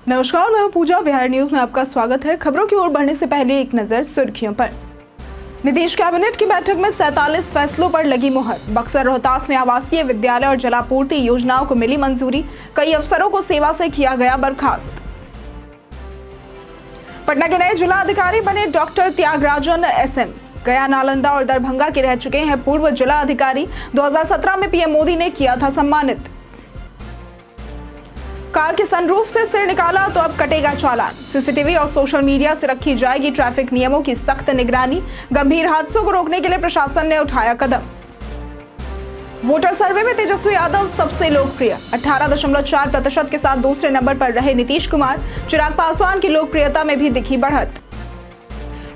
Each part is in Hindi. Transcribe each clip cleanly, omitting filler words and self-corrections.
नमस्कार, मैं हूं पूजा। बिहार न्यूज में आपका स्वागत है। खबरों की ओर बढ़ने से पहले एक नजर सुर्खियों पर। नीतीश कैबिनेट की बैठक में 47 फैसलों पर लगी मुहर। बक्सर रोहतास में आवासीय विद्यालय और जलापूर्ति योजनाओं को मिली मंजूरी। कई अफसरों को सेवा से किया गया बर्खास्त। पटना के नए जिला अधिकारी बने डॉक्टर त्यागराजन एसएम। गया, नालंदा और दरभंगा के रह चुके हैं पूर्व जिला अधिकारी। 2017 में पीएम मोदी ने किया था सम्मानित। कार के सनरूफ से सिर निकाला तो अब कटेगा चालान। सीसीटीवी और सोशल मीडिया से रखी जाएगी ट्रैफिक नियमों की सख्त निगरानी। गंभीर हादसों को रोकने के लिए प्रशासन ने उठाया कदम। वोटर सर्वे में तेजस्वी यादव सबसे लोकप्रिय, 18.4% के साथ दूसरे नंबर पर रहे नीतीश कुमार। चिराग पासवान की लोकप्रियता में भी दिखी बढ़त।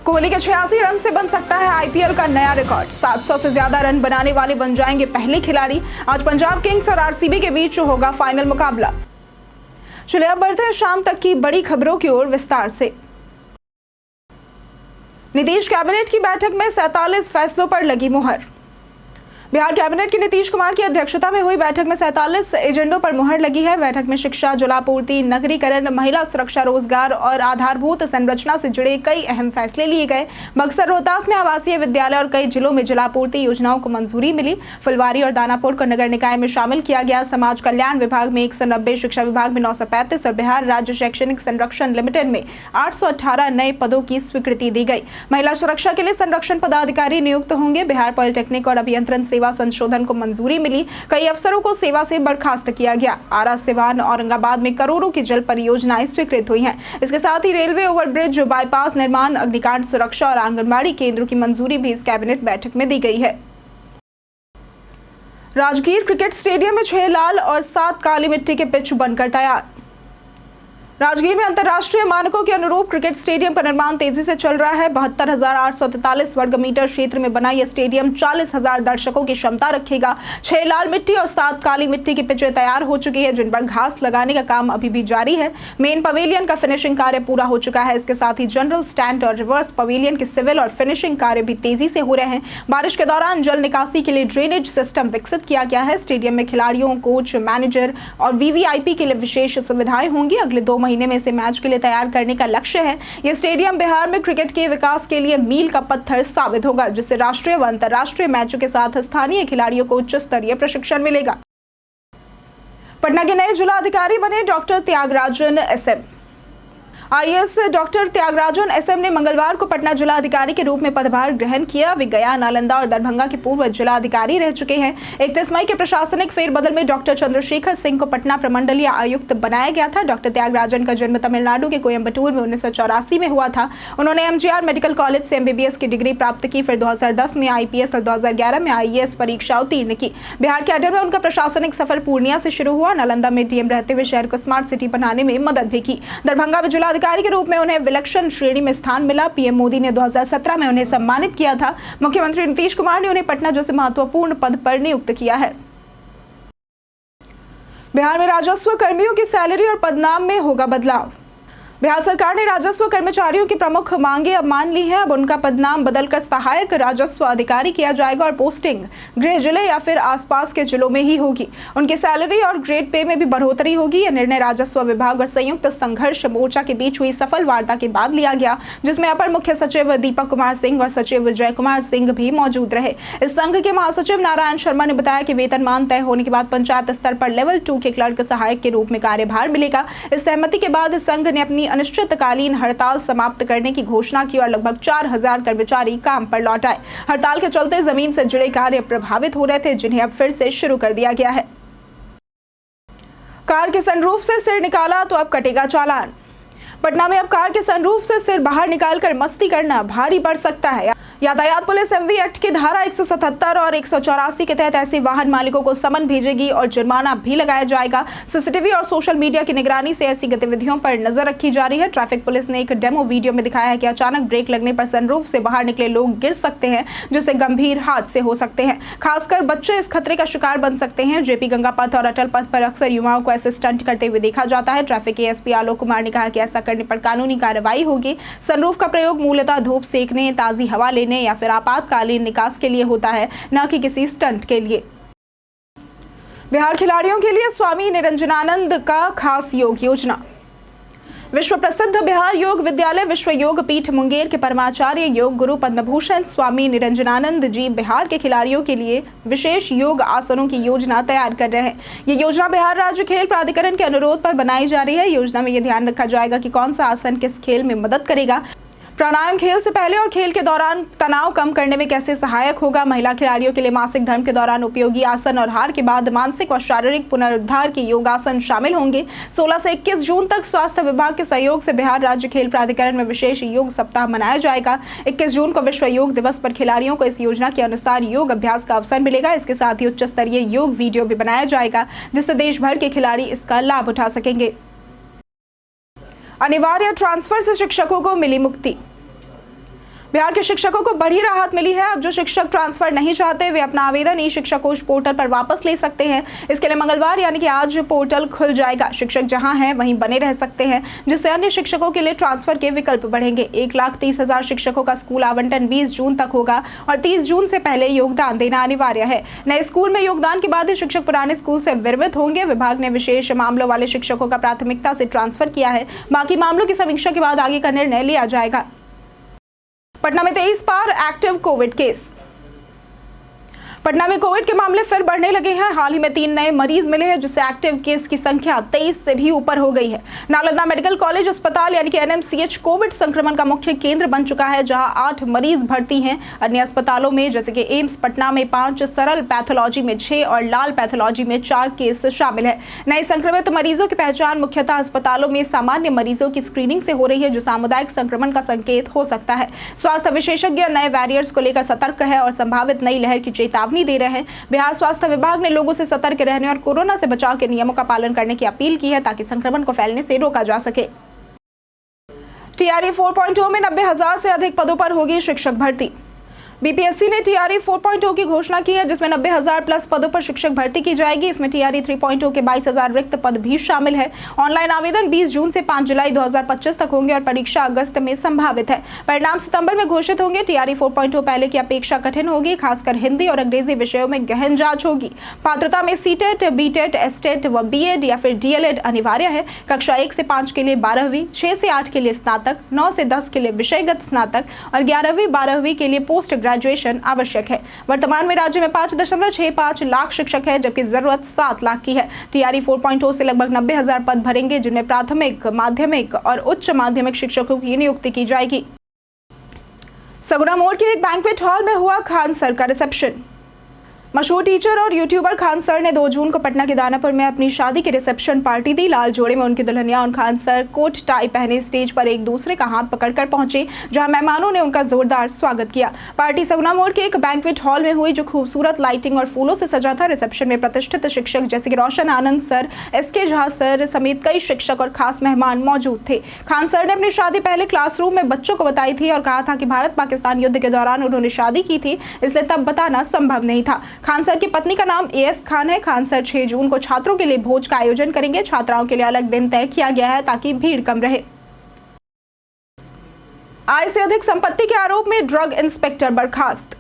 कोहली के 86 रन से बन सकता है आईपीएल का नया रिकॉर्ड। 700 से ज्यादा रन बनाने वाले बन जाएंगे पहले खिलाड़ी। आज पंजाब किंग्स और आरसीबी के बीच होगा फाइनल मुकाबला। चलिए अब बढ़ते हैं शाम तक की बड़ी खबरों की ओर विस्तार से। नीतीश कैबिनेट की बैठक में 47 फैसलों पर लगी मुहर। बिहार कैबिनेट की नीतीश कुमार की अध्यक्षता में हुई बैठक में 47 एजेंडों पर मुहर लगी है। बैठक में शिक्षा, जलापूर्ति, नगरीकरण, महिला सुरक्षा, रोजगार और आधारभूत संरचना से जुड़े कई अहम फैसले लिए गए। बक्सर रोहतास में आवासीय विद्यालय और कई जिलों में जलापूर्ति योजनाओं को मंजूरी मिली। फुलवारी और दानापुर को नगर निकाय में शामिल किया गया। समाज कल्याण विभाग में 190, शिक्षा विभाग में 935 और बिहार राज्य शैक्षणिक संरक्षण लिमिटेड में 818 नए पदों की स्वीकृति दी गई। महिला सुरक्षा के लिए संरक्षण पदाधिकारी नियुक्त होंगे। बिहार पॉलिटेक्निक और अभियंत्रण सेवा संशोधन को मंजूरी मिली। कई अफसरों को सेवा से बर्खास्त किया गया। आरा, सिवान, औरंगाबाद में करोड़ों की जल परियोजनाएं स्वीकृत हुई हैं। इसके साथ ही रेलवे ओवरब्रिज, बाईपास निर्माण, अग्निकांड सुरक्षा और आंगनबाड़ी केंद्रों की मंजूरी भी इस कैबिनेट बैठक में दी गई है। राजगीर क्रिकेट स्टेडियम में 6 लाल और 7 काली मिट्टी के पिच बनकर तैयार। राजगीर में अंतर्राष्ट्रीय मानकों के अनुरूप क्रिकेट स्टेडियम का निर्माण तेजी से चल रहा है। 72,843 वर्ग मीटर क्षेत्र में बना यह स्टेडियम 40,000 दर्शकों की क्षमता रखेगा। 6 लाल मिट्टी और 7 काली मिट्टी की पिचें तैयार हो चुकी है, जिन पर घास लगाने का काम अभी भी जारी है। मेन पवेलियन का फिनिशिंग कार्य पूरा हो चुका है। इसके साथ ही जनरल स्टैंड और रिवर्स पवेलियन के सिविल और फिनिशिंग कार्य भी तेजी से हो रहे हैं। बारिश के दौरान जल निकासी के लिए ड्रेनेज सिस्टम विकसित किया गया है। स्टेडियम में खिलाड़ियों, कोच, मैनेजर और वीवीआईपी के लिए विशेष सुविधाएं होंगी। अगले 2 महीने में इसे मैच के लिए तैयार करने का लक्ष्य है। यह स्टेडियम बिहार में क्रिकेट के विकास के लिए मील का पत्थर साबित होगा, जिससे राष्ट्रीय व अंतर्राष्ट्रीय मैचों के साथ स्थानीय खिलाड़ियों को उच्च स्तरीय प्रशिक्षण मिलेगा। पटना के नए जिला अधिकारी बने doctor Tyagarajan SM. IAS doctor Tyagarajan SM ने मंगलवार को पटना जिला अधिकारी के रूप में पदभार ग्रहण किया। वे गया, नालंदा और दरभंगा के पूर्व जिला अधिकारी रह चुके हैं। 31 मई के प्रशासनिक फेरबदल में डॉक्टर चंद्रशेखर सिंह को पटना प्रमंडलीय आयुक्त बनाया गया था। डॉक्टर त्यागराजन का जन्म तमिलनाडु के कोयम्बटूर में 1984 में हुआ था। उन्होंने एमजीआर मेडिकल कॉलेज से एमबीबीएस की डिग्री प्राप्त की। फिर 2010 में आईपीएस और 2011 में आईएएस परीक्षा उत्तीर्ण की। बिहार कैडर में उनका प्रशासनिक सफर पूर्णिया से शुरू हुआ। नालंदा में डीएम रहते हुए शहर को स्मार्ट सिटी बनाने में मदद भी की। दरभंगा में जिला अधिकारी के रूप में उन्हें विलक्षण श्रेणी में स्थान मिला। पीएम मोदी ने 2017 में उन्हें सम्मानित किया था। मुख्यमंत्री नीतीश कुमार ने उन्हें पटना जैसे महत्वपूर्ण पद पर नियुक्त किया है। बिहार में राजस्व कर्मियों की सैलरी और पदनाम में होगा बदलाव। बिहार सरकार ने राजस्व कर्मचारियों की प्रमुख मांगे अब मान ली है। अब उनका पदनाम बदलकर सहायक राजस्व अधिकारी किया जाएगा और पोस्टिंग गृह जिले या फिर आसपास के जिलों में ही होगी। उनकी सैलरी और ग्रेड पे में भी बढ़ोतरी होगी। यह निर्णय राजस्व विभाग और संयुक्त संघर्ष मोर्चा के बीच हुई सफल वार्ता के बाद लिया गया, जिसमें अपर मुख्य सचिव दीपक कुमार सिंह और सचिव विजय कुमार सिंह भी मौजूद रहे। इस संघ के महासचिव नारायण शर्मा ने बताया कि वेतनमान तय होने के बाद पंचायत स्तर पर लेवल 2 के क्लर्क सहायक के रूप में कार्यभार मिलेगा। इस सहमति के बाद इस संघ ने अपनी अनिश्चितकालीन हड़ताल समाप्त करने की घोषणा की और लगभग 4,000 कर्मचारी काम पर लौट आए। हड़ताल के चलते जमीन से जुड़े कार्य प्रभावित हो रहे थे, जिन्हें अब फिर से शुरू कर दिया गया है। कार के सनरूफ से सिर निकाला तो अब कटेगा चालान। पटना में अब कार के सनरूफ से सिर बाहर निकालकर मस्ती करना भारी पड़ सकता है। यातायात पुलिस एमवी एक्ट की धारा 177 और 184 के तहत ऐसे वाहन मालिकों को समन भेजेगी और जुर्माना भी लगाया जाएगा। सीसीटीवी और सोशल मीडिया की निगरानी से ऐसी गतिविधियों पर नजर रखी जा रही है। ट्रैफिक पुलिस ने एक डेमो वीडियो में दिखाया है कि अचानक ब्रेक लगने पर सनरूफ से बाहर निकले लोग गिर सकते हैं, जिससे गंभीर हादसे हो सकते हैं। खासकर बच्चे इस खतरे का शिकार बन सकते हैं। जेपी गंगा पथ और अटल पथ पर अक्सर युवाओं को ऐसे स्टंट करते हुए देखा जाता है। ट्रैफिक एएसपी आलोक कुमार ने कहा कि ऐसा करने पर कानूनी कार्रवाई होगी। सनरूफ का प्रयोग मूलतः धूप सेकने, ताजी हवा लेने या फिर आपातकालीन निकास के लिए होता है, न कि किसी स्टंट के लिए। बिहार खिलाड़ियों के लिए स्वामी निरंजनानंद का खास योग योजना। विश्व प्रसिद्ध बिहार योग विद्यालय विश्व योग पीठ मुंगेर के परमाचार्य योग गुरु पद्मभूषण स्वामी निरंजनानंद जी बिहार के खिलाड़ियों के लिए विशेष योग आसनों की योजना तैयार कर रहे हैं। ये योजना बिहार राज्य खेल प्राधिकरण के अनुरोध पर बनाई जा रही है। योजना में ये ध्यान रखा जाएगा कि कौन सा आसन किस खेल में मदद करेगा। प्राणायाम खेल से पहले और खेल के दौरान तनाव कम करने में कैसे सहायक होगा। महिला खिलाड़ियों के लिए मासिक धर्म के दौरान उपयोगी आसन और हार के बाद मानसिक और शारीरिक पुनरुद्धार के योगासन शामिल होंगे। 16 से 21 जून तक स्वास्थ्य विभाग के सहयोग से बिहार राज्य खेल प्राधिकरण में विशेष योग सप्ताह मनाया जाएगा। 21 जून को विश्व योग दिवस पर खिलाड़ियों को इस योजना के अनुसार योग अभ्यास का अवसर मिलेगा। इसके साथ ही उच्च स्तरीय योग वीडियो भी बनाया जाएगा, जिससे देश भर के खिलाड़ी इसका लाभ उठा सकेंगे। अनिवार्य ट्रांसफर से शिक्षकों को मिली मुक्ति। बिहार के शिक्षकों को बड़ी राहत मिली है। अब जो शिक्षक ट्रांसफर नहीं चाहते वे अपना आवेदन ई शिक्षाकोश पोर्टल पर वापस ले सकते हैं। इसके लिए मंगलवार यानी कि आज पोर्टल खुल जाएगा। शिक्षक जहां हैं वहीं बने रह सकते हैं, जिससे अन्य शिक्षकों के लिए ट्रांसफर के विकल्प बढ़ेंगे। 1,30,000 शिक्षकों का स्कूल आवंटन 20 जून तक होगा और 30 जून से पहले योगदान देना अनिवार्य है। नए स्कूल में योगदान के बाद ही शिक्षक पुराने स्कूल से विरमित होंगे। विभाग ने विशेष मामलों वाले शिक्षकों का प्राथमिकता से ट्रांसफर किया है। बाकी मामलों की समीक्षा के बाद आगे का निर्णय लिया जाएगा। पटना में 23 बार एक्टिव कोविड केस। पटना में कोविड के मामले फिर बढ़ने लगे हैं। हाल ही में 3 नए मरीज मिले हैं, जिससे एक्टिव केस की संख्या 23 से भी ऊपर हो गई है। नालंदा मेडिकल कॉलेज अस्पताल यानी कि NMCH कोविड संक्रमण का मुख्य केंद्र बन चुका है, जहां 8 मरीज भर्ती हैं। अन्य अस्पतालों में जैसे कि एम्स पटना में 5, सरल पैथोलॉजी में 6 और लाल पैथोलॉजी में 4 केस शामिल है। नए संक्रमित मरीजों की पहचान मुख्यतः अस्पतालों में सामान्य मरीजों की स्क्रीनिंग से हो रही है, जो सामुदायिक संक्रमण का संकेत हो सकता है। स्वास्थ्य विशेषज्ञ नए वैरिएंट्स को लेकर सतर्क है और संभावित नई लहर की चेतावनी दे रहे हैं। बिहार स्वास्थ्य विभाग ने लोगों से सतर्क रहने और कोरोना से बचाव के नियमों का पालन करने की अपील की है, ताकि संक्रमण को फैलने से रोका जा सके। TRE 4.0 में 90,000 से अधिक पदों पर होगी शिक्षक भर्ती। BPSC ने TRE 4.0 की घोषणा की है, जिसमें 90,000 प्लस पदों पर शिक्षक भर्ती की जाएगी। इसमें TRE 3.0 के 22,000 रिक्त पद भी शामिल है। ऑनलाइन आवेदन 20 जून से 5 जुलाई 2025 तक होंगे और परीक्षा अगस्त में संभावित है। परिणाम सितंबर में घोषित होंगे। TRE 4.0 पहले की अपेक्षा कठिन होगी, खासकर हिंदी और अंग्रेजी विषयों में गहन जांच होगी। पात्रता में CTET, BTET, STET व BEd या फिर DLED अनिवार्य है। कक्षा 1 से 5 के लिए 12वीं, 6 से 8 के लिए स्नातक, 9 से 10 के लिए विषयगत स्नातक और 11वीं 12वीं के लिए पोस्ट ग्रेजुएशन आवश्यक है। वर्तमान में राज्य में 5.65 लाख शिक्षक है, जबकि जरूरत 7 लाख की है। TRE 4.0 से लगभग 90,000 पद भरेंगे, जिनमें प्राथमिक, माध्यमिक और उच्च माध्यमिक शिक्षकों की नियुक्ति की जाएगी। सगुना मोड़ के एक बैंक्वेट हॉल में हुआ खान सर का रिसेप्शन। मशहूर टीचर और यूट्यूबर खान सर ने 2 जून को पटना के दानापुर में अपनी शादी की रिसेप्शन पार्टी दी। लाल जोड़े में उनकी दुल्हनिया और खान सर कोट टाई पहने स्टेज पर एक दूसरे का हाथ पकड़कर पहुंचे, जहां मेहमानों ने उनका जोरदार स्वागत किया। पार्टी सगुना मोड़ के एक बैंक्वेट हॉल में हुई, जो खूबसूरत लाइटिंग और फूलों से सजा था। रिसेप्शन में प्रतिष्ठित शिक्षक जैसे कि रोशन आनंद सर, SK झा सर समेत कई शिक्षक और खास मेहमान मौजूद थे। खान सर ने अपनी शादी पहले क्लासरूम में बच्चों को बताई थी और कहा था कि भारत पाकिस्तान युद्ध के दौरान उन्होंने शादी की थी, इसलिए तब बताना संभव नहीं था। खान सर की पत्नी का नाम AS खान है। खान सर 6 जून को छात्रों के लिए भोज का आयोजन करेंगे। छात्राओं के लिए अलग दिन तय किया गया है, ताकि भीड़ कम रहे। आय से अधिक संपत्ति के आरोप में ड्रग इंस्पेक्टर बर्खास्त।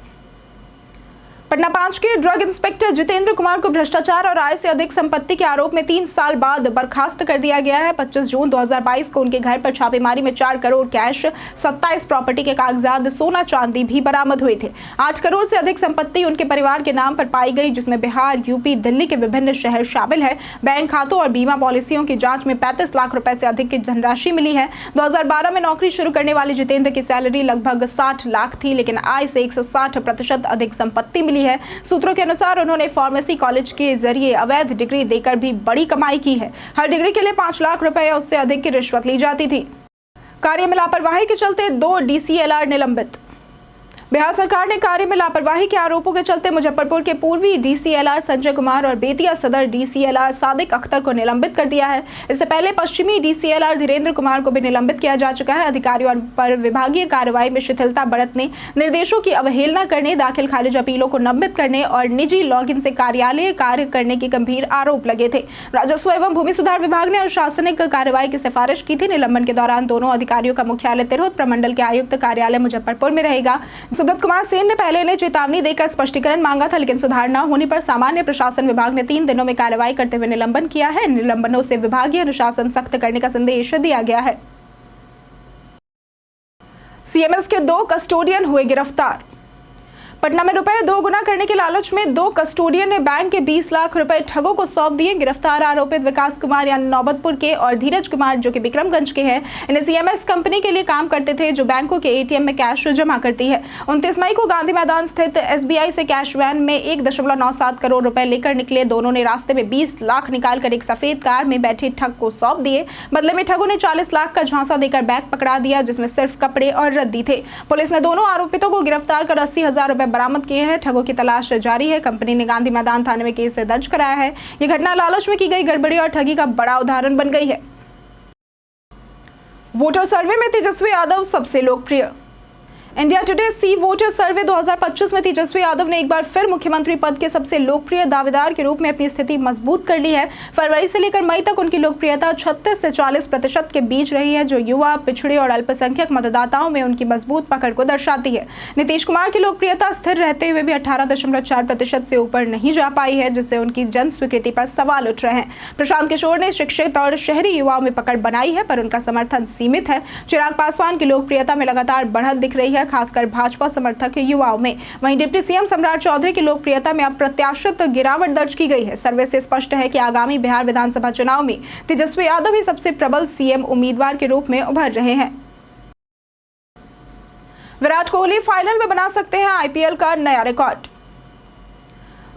पटना 5 के ड्रग इंस्पेक्टर जितेंद्र कुमार को भ्रष्टाचार और आय से अधिक संपत्ति के आरोप में 3 साल बाद बर्खास्त कर दिया गया है। 25 जून 2022 को उनके घर पर छापेमारी में 4 करोड़ कैश, 27 प्रॉपर्टी के कागजात, सोना चांदी भी बरामद हुए थे। 8 करोड़ से अधिक संपत्ति उनके परिवार के नाम पर पाई गई, जिसमें बिहार, यूपी, दिल्ली के विभिन्न शहर शामिल है। बैंक खातों और बीमा पॉलिसियों की जांच में 35 लाख रुपए से अधिक की धनराशि मिली है। 2012 में नौकरी शुरू करने वाले जितेंद्र की सैलरी लगभग 60 लाख थी, लेकिन आय से 160% अधिक संपत्ति मिली है। सूत्रों के अनुसार उन्होंने फार्मेसी कॉलेज के जरिए अवैध डिग्री देकर भी बड़ी कमाई की है। हर डिग्री के लिए 5 लाख रुपए या उससे अधिक की रिश्वत ली जाती थी। कार्य में लापरवाही के चलते 2 DCLR निलंबित। बिहार सरकार ने कार्य में लापरवाही के आरोपों के चलते मुजफ्फरपुर के पूर्वी DCLR संजय कुमार और बेतिया सदर DCLR सादिक अख्तर को निलंबित कर दिया है। इससे पहले पश्चिमी DCLR धीरेन्द्र कुमार को भी निलंबित किया जा चुका है। अधिकारियों पर विभागीय कार्रवाई में शिथिलता बरतने, निर्देशों की अवहेलना करने, दाखिल खारिज अपीलों को निलंबित करने और निजी लॉगिन से कार्यालय कार्य करने के गंभीर आरोप लगे थे। राजस्व एवं भूमि सुधार विभाग ने अनुशासनिक कार्रवाई की सिफारिश की थी। निलंबन के दौरान दोनों अधिकारियों का मुख्यालय तिरहुत प्रमंडल के आयुक्त कार्यालय मुजफ्फरपुर में रहेगा। सुब्रत कुमार सेन ने पहले इन्हें चेतावनी देकर स्पष्टीकरण मांगा था, लेकिन सुधार न होने पर सामान्य प्रशासन विभाग ने 3 दिनों में कार्रवाई करते हुए निलंबन किया है। निलंबनों से विभागीय अनुशासन सख्त करने का संदेश दिया गया है। सीएमएस के 2 कस्टोडियन हुए गिरफ्तार। पटना में रुपए 2 गुना करने के लालच में 2 कस्टोडियन ने बैंक के 20 लाख रुपए ठगों को सौंप दिए। गिरफ्तार आरोपित विकास कुमार यानी नौबतपुर के और धीरज कुमार जो कि विक्रमगंज के हैं। इन्हें सीएमएस कंपनी के लिए काम करते थे जो बैंकों के एटीएम में कैश जमा करती है। 29 मई को गांधी मैदान स्थित एसबीआई से कैश वैन में 1.97 करोड़ रुपए लेकर निकले। दोनों ने रास्ते में 20 लाख निकालकर एक सफेद कार में बैठे ठग को सौंप दिए। बदले में ठगों ने 40 लाख का झांसा देकर बैग पकड़ा दिया जिसमें सिर्फ कपड़े और रद्दी थे। पुलिस ने दोनों आरोपितों को गिरफ्तार कर 80,000 रुपए बरामद किए हैं। ठगों की तलाश जारी है। कंपनी ने गांधी मैदान थाने में केस दर्ज कराया है। यह घटना लालच में की गई गड़बड़ी और ठगी का बड़ा उदाहरण बन गई है। वोटर सर्वे में तेजस्वी यादव सबसे लोकप्रिय। इंडिया टुडे सी वोटर सर्वे 2025 में तेजस्वी यादव ने एक बार फिर मुख्यमंत्री पद के सबसे लोकप्रिय दावेदार के रूप में अपनी स्थिति मजबूत कर ली है। फरवरी से लेकर मई तक उनकी लोकप्रियता 36 से 40% के बीच रही है जो युवा, पिछड़े और अल्पसंख्यक मतदाताओं में उनकी मजबूत पकड़ को दर्शाती है। नीतीश कुमार की लोकप्रियता स्थिर रहते हुए भी 18.4% से ऊपर नहीं जा पाई है जिससे उनकी जन स्वीकृति पर सवाल उठ रहे हैं। प्रशांत किशोर ने शिक्षित और शहरी युवाओं में पकड़ बनाई है पर उनका समर्थन सीमित है। चिराग पासवान की लोकप्रियता में लगातार बढ़त दिख रही है खासकर भाजपा समर्थक युवाओं में। वहीं डिप्टी सीएम सम्राट चौधरी की लोकप्रियता में अप्रत्याशित गिरावट दर्ज की गई है। सर्वे से स्पष्ट है कि आगामी बिहार विधानसभा चुनाव में तेजस्वी यादव ही सबसे प्रबल सीएम उम्मीदवार के रूप में उभर रहे हैं। विराट कोहली फाइनल में बना सकते हैं आईपीएल का नया रिकॉर्ड।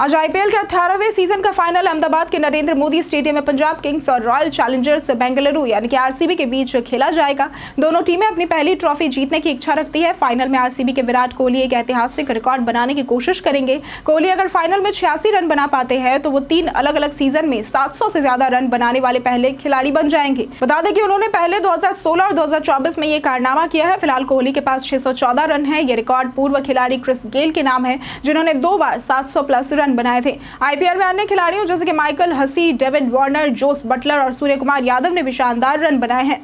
आज आईपीएल के 18वें सीजन का फाइनल अहमदाबाद के नरेंद्र मोदी स्टेडियम में पंजाब किंग्स और रॉयल चैलेंजर्स बेंगलुरु यानी कि आरसीबी के बीच खेला जाएगा। दोनों टीमें अपनी पहली ट्रॉफी जीतने की इच्छा रखती है। फाइनल में आरसीबी के विराट कोहली एक ऐतिहासिक रिकॉर्ड बनाने की कोशिश करेंगे। कोहली अगर फाइनल में 86 रन बना पाते हैं तो वो 3 अलग अलग सीजन में 700 से ज्यादा रन बनाने वाले पहले खिलाड़ी बन जाएंगे। बता दें कि उन्होंने पहले 2016 और 2024 में ये कारनामा किया है। फिलहाल कोहली के पास 614 रन है। ये रिकॉर्ड पूर्व खिलाड़ी क्रिस गेल के नाम है जिन्होंने 2 बार 700 प्लस रन बनाए थे। आईपीएल में अन्य खिलाड़ियों जैसे कि Michael Hussey, David Warner, Jos Buttler और सूर्य कुमार यादव ने भी शानदार रन बनाए हैं।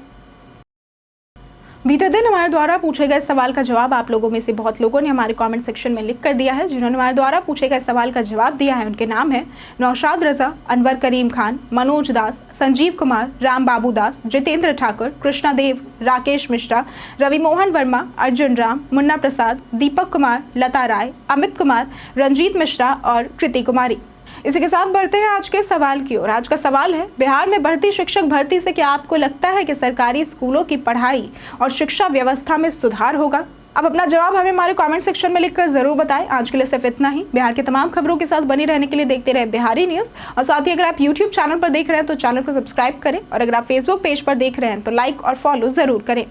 बीते दिन हमारे द्वारा पूछे गए सवाल का जवाब आप लोगों में से बहुत लोगों ने हमारे कमेंट सेक्शन में लिख कर दिया है। जिन्होंने हमारे द्वारा पूछे गए सवाल का जवाब दिया है उनके नाम है नौशाद रजा, अनवर करीम खान, मनोज दास, संजीव कुमार, राम बाबू दास, जितेंद्र ठाकुर, कृष्णा देव, राकेश मिश्रा, रवि मोहन वर्मा, अर्जुन राम, मुन्ना प्रसाद, दीपक कुमार, लता राय, अमित कुमार, रंजीत मिश्रा और कृति कुमारी। इसी के साथ बढ़ते हैं आज के सवाल की ओर। आज का सवाल है बिहार में बढ़ती शिक्षक भर्ती से क्या आपको लगता है कि सरकारी स्कूलों की पढ़ाई और शिक्षा व्यवस्था में सुधार होगा? अब अपना जवाब हमें हमारे कमेंट सेक्शन में लिखकर जरूर बताएं। आज के लिए सिर्फ इतना ही। बिहार की तमाम खबरों के साथ बने रहने के लिए देखते रहे बिहारी न्यूज और साथ ही अगर आप यूट्यूब चैनल पर देख रहे हैं तो चैनल को सब्सक्राइब करें और अगर आप फेसबुक पेज पर देख रहे हैं तो लाइक और फॉलो जरूर करें।